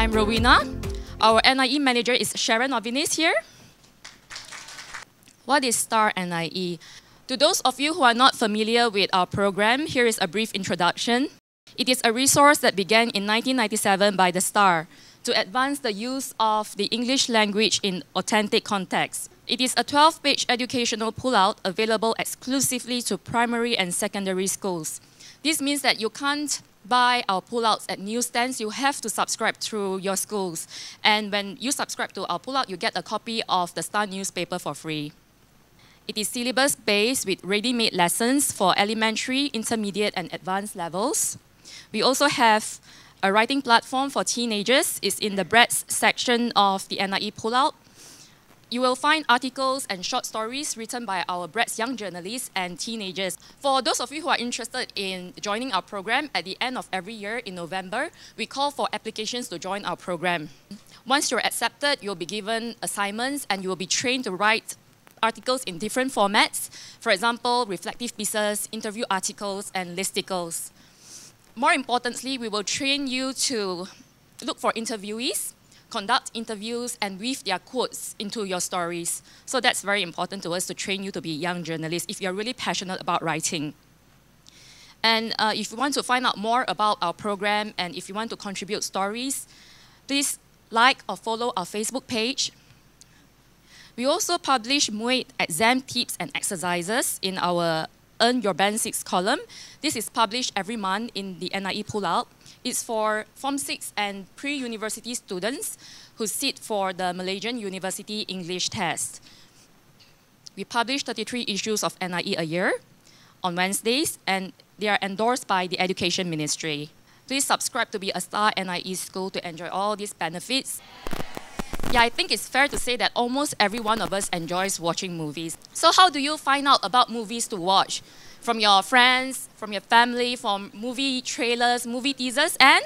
I'm Rowena. Our NIE manager is Sharon Ovinis here. What is Star-NIE? To those of you who are not familiar with our program, here is a brief introduction. It is a resource that began in 1997 by the Star to advance the use of the English language in authentic contexts. It is a 12-page educational pullout available exclusively to primary and secondary schools. This means that you can't buy our pullouts at newsstands. You have to subscribe through your schools. And when you subscribe to our pullout, you get a copy of the Star newspaper for free. It is syllabus-based with ready-made lessons for elementary, intermediate, and advanced levels. We also have a writing platform for teenagers. It's in the breadth section of the NIE pullout. You will find articles and short stories written by our breadth young journalists and teenagers. For those of you who are interested in joining our program, at the end of every year in November, we call for applications to join our program. Once you're accepted, you'll be given assignments and you will be trained to write articles in different formats. For example, reflective pieces, interview articles, and listicles. More importantly, we will train you to look for interviewees, conduct interviews, and weave their quotes into your stories. So that's very important to us, to train you to be young journalists if you're really passionate about writing. And if you want to find out more about our program and if you want to contribute stories, please like or follow our Facebook page. We also publish MUIT exam tips and exercises in our Earn Your Band 6 column. This is published every month in the NIE pullout. It's for Form 6 and pre-university students who sit for the Malaysian University English test. We publish 33 issues of NIE a year on Wednesdays, and they are endorsed by the Education Ministry. Please subscribe to be a Star NIE school to enjoy all these benefits. Yeah, I think it's fair to say that almost every one of us enjoys watching movies. So how do you find out about movies to watch? From your friends, from your family, from movie trailers, movie teasers, and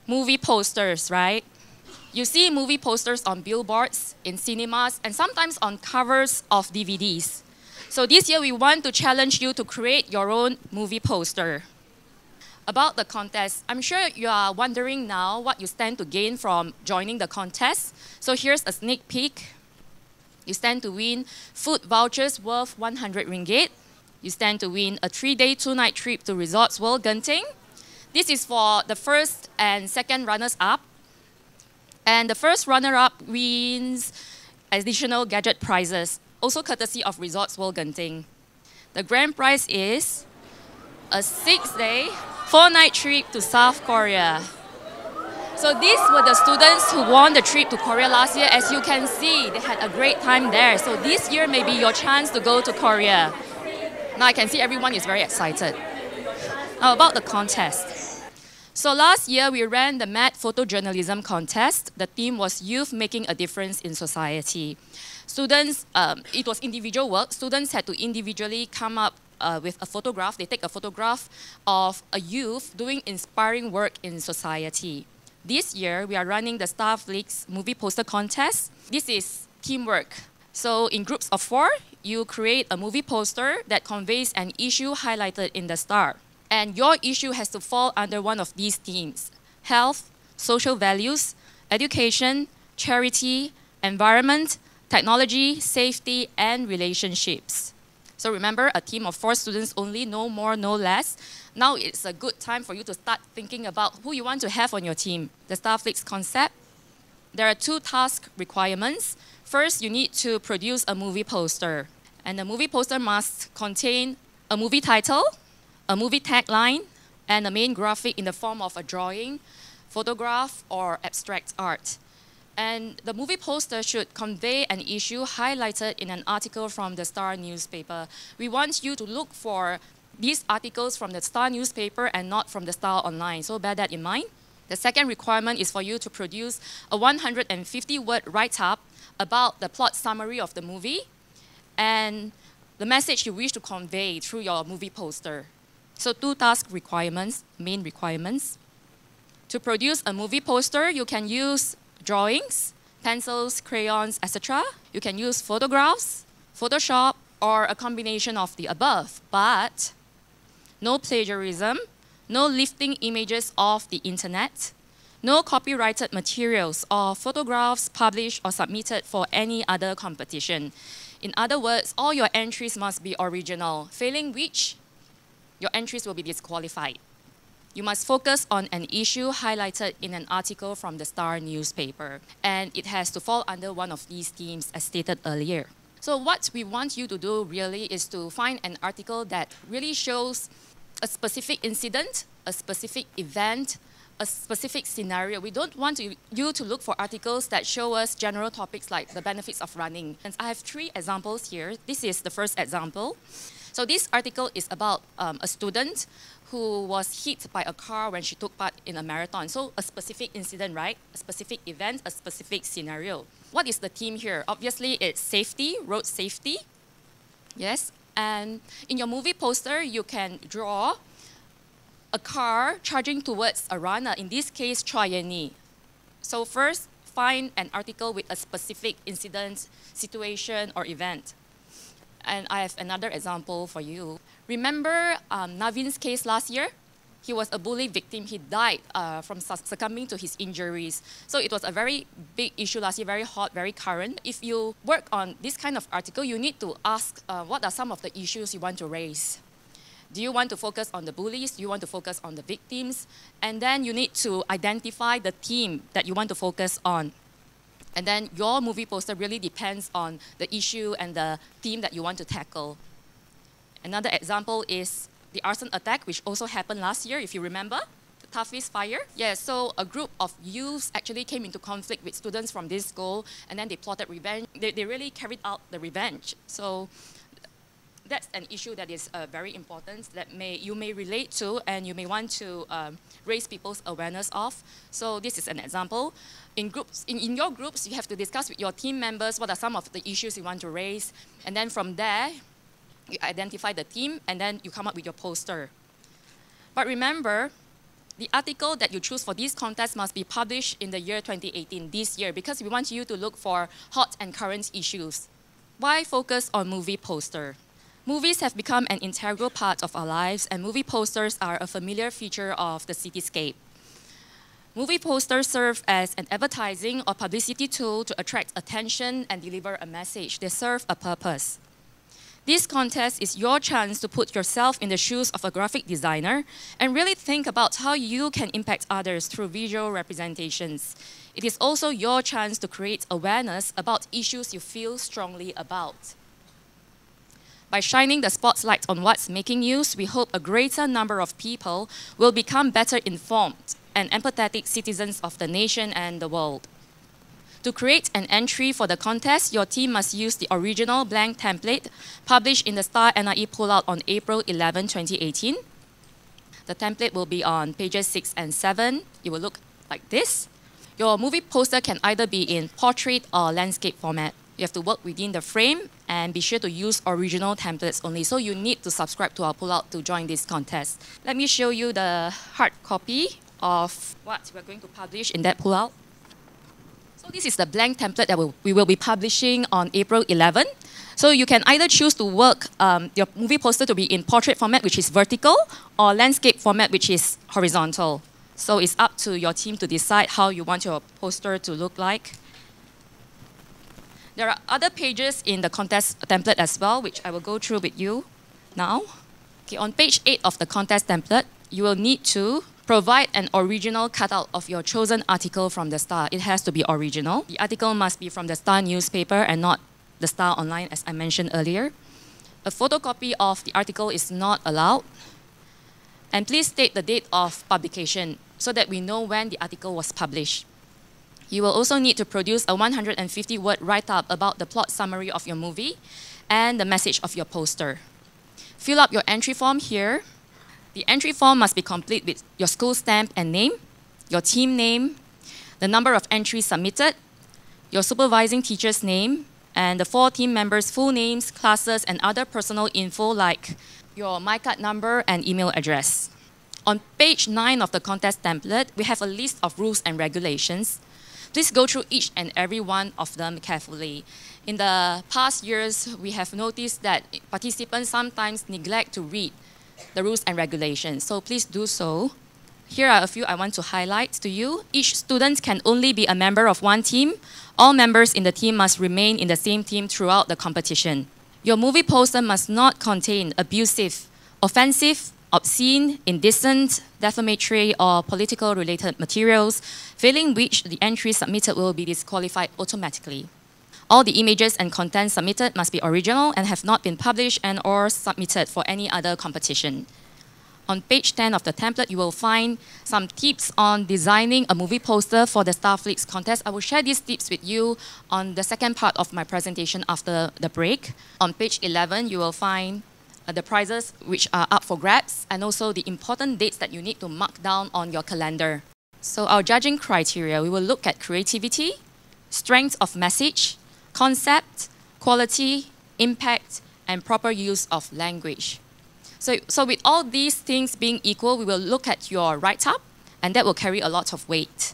movie posters, right? You see movie posters on billboards, in cinemas, and sometimes on covers of DVDs. So this year we want to challenge you to create your own movie poster. About the contest, I'm sure you are wondering now what you stand to gain from joining the contest. So here's a sneak peek. You stand to win food vouchers worth 100 ringgit. You stand to win a 3-day, 2-night trip to Resorts World Genting. This is for the first and second runners-up. And the first runner-up wins additional gadget prizes, also courtesy of Resorts World Genting. The grand prize is a 6-day, 4-night trip to South Korea. So these were the students who won the trip to Korea last year. As you can see, they had a great time there. So this year may be your chance to go to Korea. Now I can see everyone is very excited. Now about the contest. So last year we ran the Mad Photojournalism contest. The theme was Youth Making a Difference in Society. Students, it was individual work. Students had to individually come up with a photograph. They take a photograph of a youth doing inspiring work in society. This year, we are running the Star FLICKS movie poster contest. This is teamwork. So in groups of 4, you create a movie poster that conveys an issue highlighted in the Star. And your issue has to fall under one of these themes: health, social values, education, charity, environment, technology, safety, and relationships. So remember, a team of 4 students only, no more, no less. Now it's a good time for you to start thinking about who you want to have on your team. The Star FLICKS concept. There are 2 task requirements. First, you need to produce a movie poster. And the movie poster must contain a movie title, a movie tagline, and a main graphic in the form of a drawing, photograph, or abstract art. And the movie poster should convey an issue highlighted in an article from the Star newspaper. We want you to look for these articles from the Star newspaper and not from the Star online, so bear that in mind. The second requirement is for you to produce a 150-word write-up about the plot summary of the movie and the message you wish to convey through your movie poster. So 2 task requirements, main requirements. To produce a movie poster, you can use drawings, pencils, crayons, etc. You can use photographs, Photoshop, or a combination of the above, but no plagiarism, no lifting images off the internet, No copyrighted materials or photographs published or submitted for any other competition. In other words, all your entries must be original, failing which your entries will be disqualified. You must focus on an issue highlighted in an article from the Star newspaper, and it has to fall under one of these themes as stated earlier. So what we want you to do really is to find an article that really shows a specific incident, a specific event, a specific scenario. We don't want you to look for articles that show us general topics like the benefits of running. And I have 3 examples here. This is the first example. So this article is about a student who was hit by a car when she took part in a marathon. So a specific incident, right? A specific event, a specific scenario. What is the theme here? Obviously, it's safety, road safety. Yes. And in your movie poster, you can draw a car charging towards a runner, in this case, Star-NIE. So first, find an article with a specific incident, situation, or event. And I have another example for you. Remember Navin's case last year? He was a bully victim. He died from succumbing to his injuries. So it was a very big issue last year, very hot, very current. If you work on this kind of article, you need to ask what are some of the issues you want to raise. Do you want to focus on the bullies? Do you want to focus on the victims? And then you need to identify the theme that you want to focus on. And then your movie poster really depends on the issue and the theme that you want to tackle. Another example is the arson attack, which also happened last year, if you remember, the Tafis fire. Yeah, so a group of youths actually came into conflict with students from this school, and then they plotted revenge. They really carried out the revenge. So that's an issue that is very important that you may relate to and you may want to raise people's awareness of. So this is an example. In your groups, you have to discuss with your team members what are some of the issues you want to raise. And then from there, you identify the theme and then you come up with your poster. But remember, the article that you choose for this contest must be published in the year 2018, this year, because we want you to look for hot and current issues. Why focus on movie poster? Movies have become an integral part of our lives, and movie posters are a familiar feature of the cityscape. Movie posters serve as an advertising or publicity tool to attract attention and deliver a message. They serve a purpose. This contest is your chance to put yourself in the shoes of a graphic designer and really think about how you can impact others through visual representations. It is also your chance to create awareness about issues you feel strongly about. By shining the spotlight on what's making news, we hope a greater number of people will become better informed and empathetic citizens of the nation and the world. To create an entry for the contest, your team must use the original blank template published in the Star-NIE pullout on April 11, 2018. The template will be on pages 6 and 7. It will look like this. Your movie poster can either be in portrait or landscape format. You have to work within the frame and be sure to use original templates only. So you need to subscribe to our pullout to join this contest. Let me show you the hard copy of what we're going to publish in that pullout. So this is the blank template that we will be publishing on April 11. So you can either choose to work your movie poster to be in portrait format, which is vertical, or landscape format, which is horizontal. So it's up to your team to decide how you want your poster to look like. There are other pages in the contest template as well, which I will go through with you now. Okay, on page 8 of the contest template, you will need to provide an original cutout of your chosen article from the Star. It has to be original. The article must be from the Star newspaper and not the Star Online, as I mentioned earlier. A photocopy of the article is not allowed. And please state the date of publication so that we know when the article was published. You will also need to produce a 150-word write-up about the plot summary of your movie and the message of your poster. Fill up your entry form here. The entry form must be complete with your school stamp and name, your team name, the number of entries submitted, your supervising teacher's name, and the 4 team members' full names, classes, and other personal info like your MyCard number and email address. On page 9 of the contest template, we have a list of rules and regulations. Please go through each and every one of them carefully. In the past years, we have noticed that participants sometimes neglect to read the rules and regulations. So please do so. Here are a few I want to highlight to you. Each student can only be a member of one team. All members in the team must remain in the same team throughout the competition. Your movie poster must not contain abusive, offensive, obscene, indecent, defamatory, or political-related materials, failing which the entry submitted will be disqualified automatically. All the images and content submitted must be original and have not been published and/or submitted for any other competition. On page 10 of the template, you will find some tips on designing a movie poster for the FLICKS contest. I will share these tips with you on the second part of my presentation after the break. On page 11, you will find the prizes which are up for grabs and also the important dates that you need to mark down on your calendar. So our judging criteria, we will look at creativity, strength of message, concept, quality, impact, and proper use of language. So with all these things being equal, we will look at your write-up, and that will carry a lot of weight.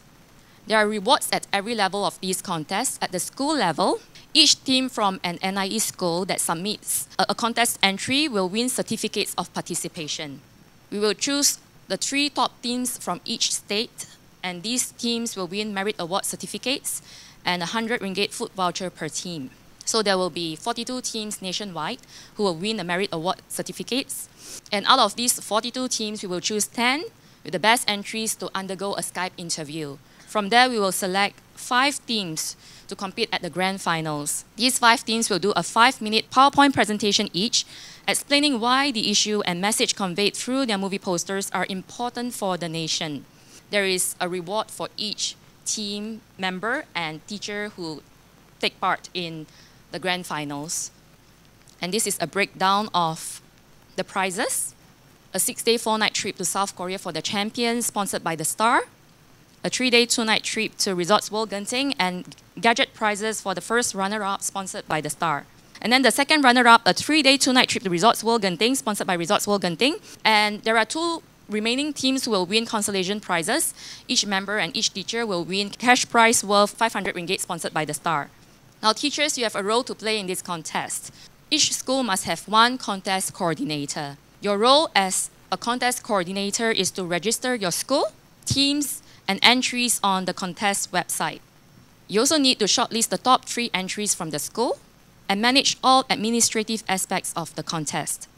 There are rewards at every level of these contests. At the school level, each team from an NIE school that submits a contest entry will win certificates of participation. We will choose the 3 top teams from each state, and these teams will win merit award certificates and 100 ringgit food voucher per team. So there will be 42 teams nationwide who will win the merit award certificates. And out of these 42 teams, we will choose 10 with the best entries to undergo a Skype interview. From there, we will select 5 teams to compete at the grand finals. These 5 teams will do a 5-minute PowerPoint presentation each, explaining why the issue and message conveyed through their movie posters are important for the nation. There is a reward for each team member and teacher who take part in the grand finals. And this is a breakdown of the prizes. A 6-day, 4-night trip to South Korea for the champions, sponsored by the Star. A 3-day, 2-night trip to Resorts World Genting, and gadget prizes for the first runner-up, sponsored by the Star. And then the second runner-up, a 3-day, 2-night trip to Resorts World Genting, sponsored by Resorts World Genting. And there are 2 remaining teams who will win consolation prizes. Each member and each teacher will win cash prize worth 500 ringgit, sponsored by the Star. Now, teachers, you have a role to play in this contest. Each school must have 1 contest coordinator. Your role as a contest coordinator is to register your school, teams, and entries on the contest website. You also need to shortlist the top 3 entries from the school and manage all administrative aspects of the contest.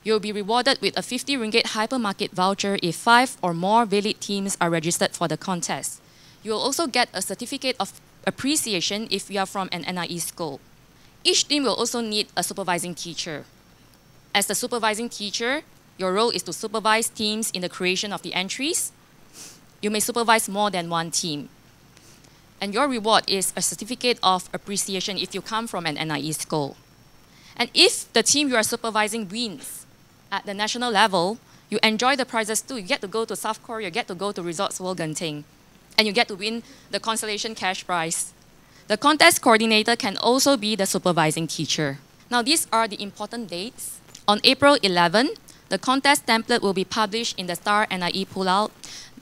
You'll be rewarded with a 50 ringgit hypermarket voucher if 5 or more valid teams are registered for the contest. You will also get a certificate of appreciation if you are from an NIE school. Each team will also need a supervising teacher. As the supervising teacher, your role is to supervise teams in the creation of the entries. You may supervise more than 1 team. And your reward is a certificate of appreciation if you come from an NIE school. And if the team you are supervising wins at the national level, you enjoy the prizes too. You get to go to South Korea, you get to go to Resorts World Genting, and you get to win the consolation cash prize. The contest coordinator can also be the supervising teacher. Now, these are the important dates. On April 11, the contest template will be published in the Star-NIE pullout.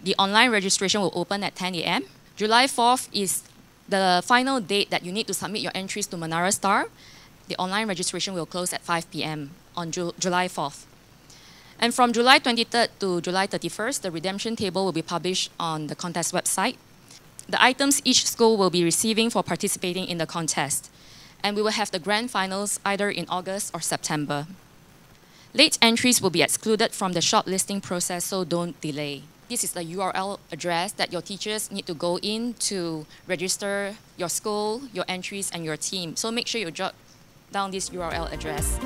The online registration will open at 10 a.m. July 4th is the final date that you need to submit your entries to Manara Star. The online registration will close at 5 p.m. on July 4th. And from July 23rd to July 31st, the redemption table will be published on the contest website. The items each school will be receiving for participating in the contest. And we will have the grand finals either in August or September. Late entries will be excluded from the shortlisting process, so don't delay. This is the URL address that your teachers need to go in to register your school, your entries, and your team. So make sure you jot down this URL address.